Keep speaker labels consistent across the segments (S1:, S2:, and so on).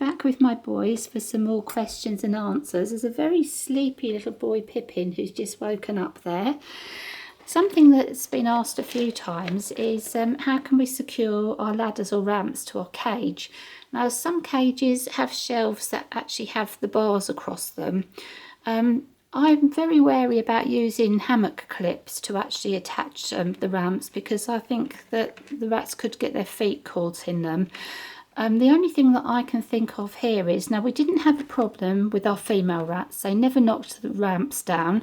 S1: back with my boys for some more questions and answers. There's a very sleepy little boy, Pippin, who's just woken up there. Something that's been asked a few times is how can we secure our ladders or ramps to our cage? Now, some cages have shelves that actually have the bars across them. I'm very wary about using hammock clips to actually attach the ramps, because I think that the rats could get their feet caught in them. The only thing that I can think of here is, now we didn't have a problem with our female rats, they never knocked the ramps down,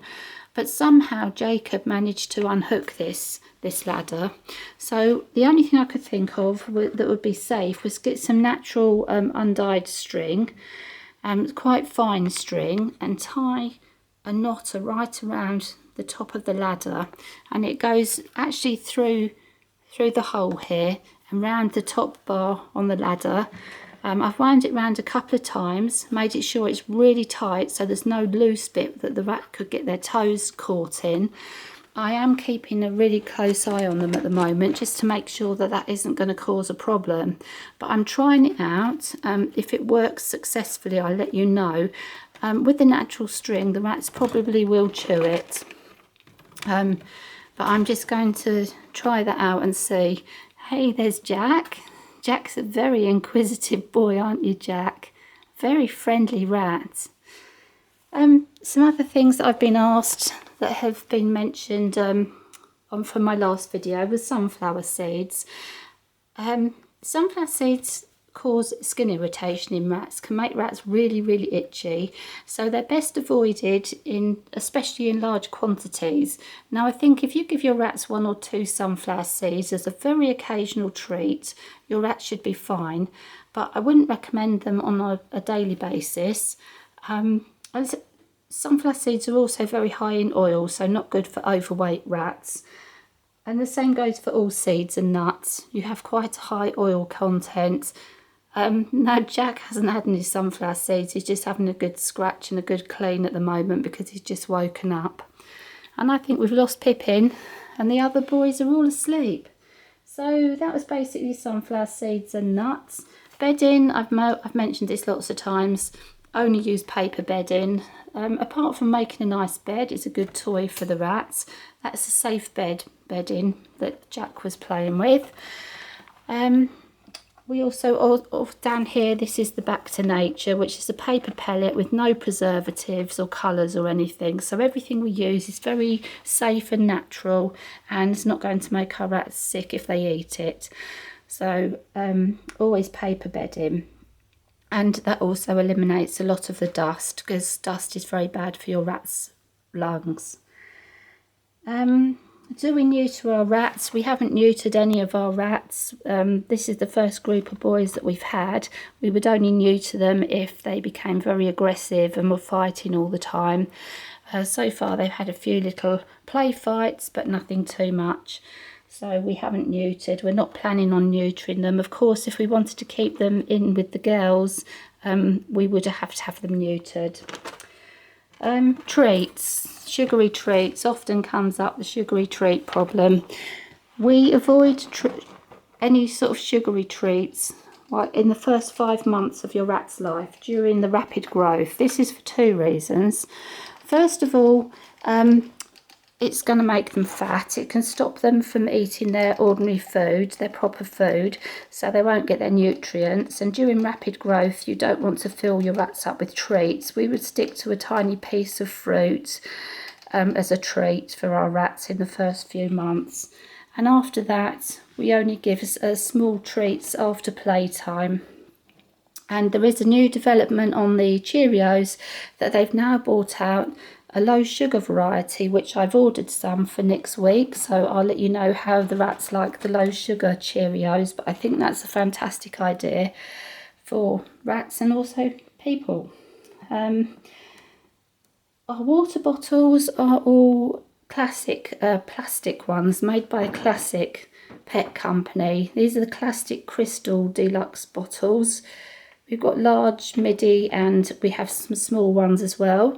S1: but somehow Jacob managed to unhook this ladder. So the only thing I could think of that would be safe was get some natural undyed string, quite fine string, and tie a knot right around the top of the ladder, and it goes actually through the hole here and round the top bar on the ladder. I've wound it round a couple of times, made it sure it's really tight so there's no loose bit that the rat could get their toes caught in. I am keeping a really close eye on them at the moment, just to make sure that that isn't going to cause a problem. But I'm trying it out. If it works successfully, I'll let you know. With the natural string, the rats probably will chew it. But I'm just going to try that out and see. Hey, there's Jack. Jack's a very inquisitive boy, aren't you, Jack? Very friendly rat. Some other things that I've been asked that have been mentioned from my last video was sunflower seeds. Sunflower seeds cause skin irritation in rats, can make rats really, really itchy, so they're best avoided especially in large quantities. Now, I think if you give your rats 1 or 2 sunflower seeds as a very occasional treat, your rats should be fine, but I wouldn't recommend them on a daily basis. Sunflower seeds are also very high in oil, so not good for overweight rats. And the same goes for all seeds and nuts. You have quite a high oil content. No, Jack hasn't had any sunflower seeds. He's just having a good scratch and a good clean at the moment because he's just woken up. And I think we've lost Pippin and the other boys are all asleep. So that was basically sunflower seeds and nuts. Bedding, I've mentioned this lots of times. Only use paper bedding. Apart from making a nice bed, it's a good toy for the rats. That's a safe bedding that Jack was playing with. We also, down here, this is the Back to Nature, which is a paper pellet with no preservatives or colours or anything. So everything we use is very safe and natural, and it's not going to make our rats sick if they eat it. So always paper bedding. And that also eliminates a lot of the dust, because dust is very bad for your rats' lungs. Do we neuter our rats? We haven't neutered any of our rats. This is the first group of boys that we've had. We would only neuter them if they became very aggressive and were fighting all the time. So far they've had a few little play fights, but nothing too much. So we haven't neutered. We're not planning on neutering them. Of course, if we wanted to keep them in with the girls, we would have to have them neutered. Treats, sugary treats, often comes up, the sugary treat problem. We avoid any sort of sugary treats in the first 5 months of your rat's life during the rapid growth. This is for 2 reasons. First of all, it's going to make them fat. It can stop them from eating their ordinary food, their proper food, so they won't get their nutrients. And during rapid growth, you don't want to fill your rats up with treats. We would stick to a tiny piece of fruit as a treat for our rats in the first few months. And after that, we only give small treats after playtime. And there is a new development on the Cheerios that they've now brought out, a low sugar variety, which I've ordered some for next week, so I'll let you know how the rats like the low sugar Cheerios. But I think that's a fantastic idea for rats and also people. Our water bottles are all classic plastic ones made by a classic pet company. These are the Classic Crystal Deluxe bottles. We've got large, midi, and we have some small ones as well.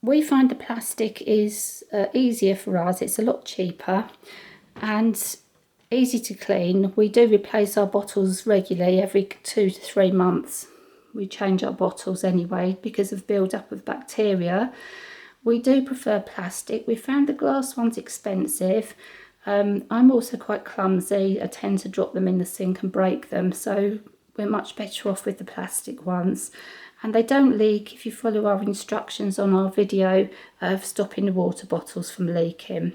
S1: We find the plastic is easier for us. It's a lot cheaper, and easy to clean. We do replace our bottles regularly, every 2 to 3 months. We change our bottles anyway because of build-up of bacteria. We do prefer plastic. We found the glass ones expensive. I'm also quite clumsy. I tend to drop them in the sink and break them, so we're much better off with the plastic ones. And they don't leak if you follow our instructions on our video of stopping the water bottles from leaking.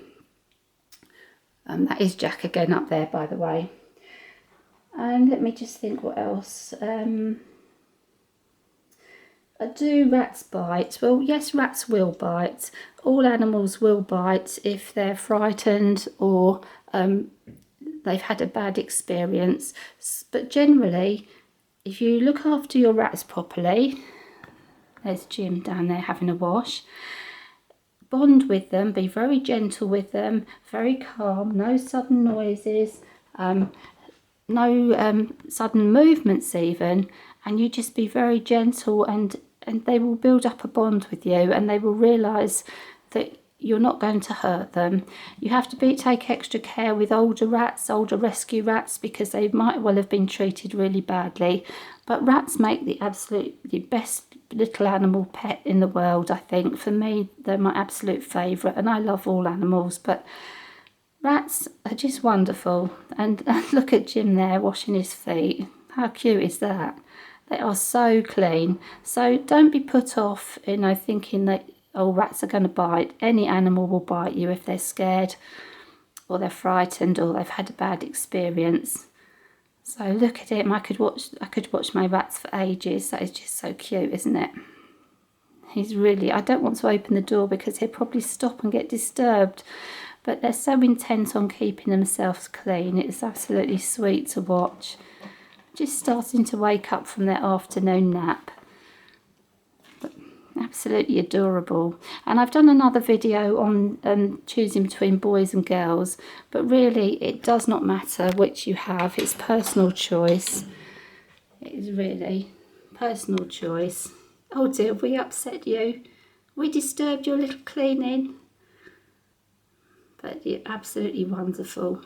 S1: That is Jack again up there, by the way. And let me just think what else. Do rats bite? Well, yes, rats will bite. All animals will bite if they're frightened or they've had a bad experience. But generally, if you look after your rats properly, there's Jim down there having a wash, bond with them, be very gentle with them, very calm, no sudden noises, no sudden movements even, and you just be very gentle, and they will build up a bond with you, and they will realise that you're not going to hurt them. You have to take extra care with older rats, older rescue rats, because they might well have been treated really badly. But rats make the absolutely best little animal pet in the world, I think. For me, they're my absolute favourite, and I love all animals, but rats are just wonderful. And look at Jim there washing his feet. How cute is that? They are so clean. So don't be put off, thinking that, oh, rats are going to bite. Any animal will bite you if they're scared or they're frightened or they've had a bad experience. So look at him. I could watch my rats for ages. That is just so cute, isn't it? He's really, I don't want to open the door because he'll probably stop and get disturbed. But they're so intent on keeping themselves clean. It's absolutely sweet to watch. Just starting to wake up from their afternoon nap. But absolutely adorable. And I've done another video on choosing between boys and girls, but really it does not matter which you have. It's personal choice. It is really personal choice. Oh dear, have we upset you? We disturbed your little cleaning? But you're absolutely wonderful.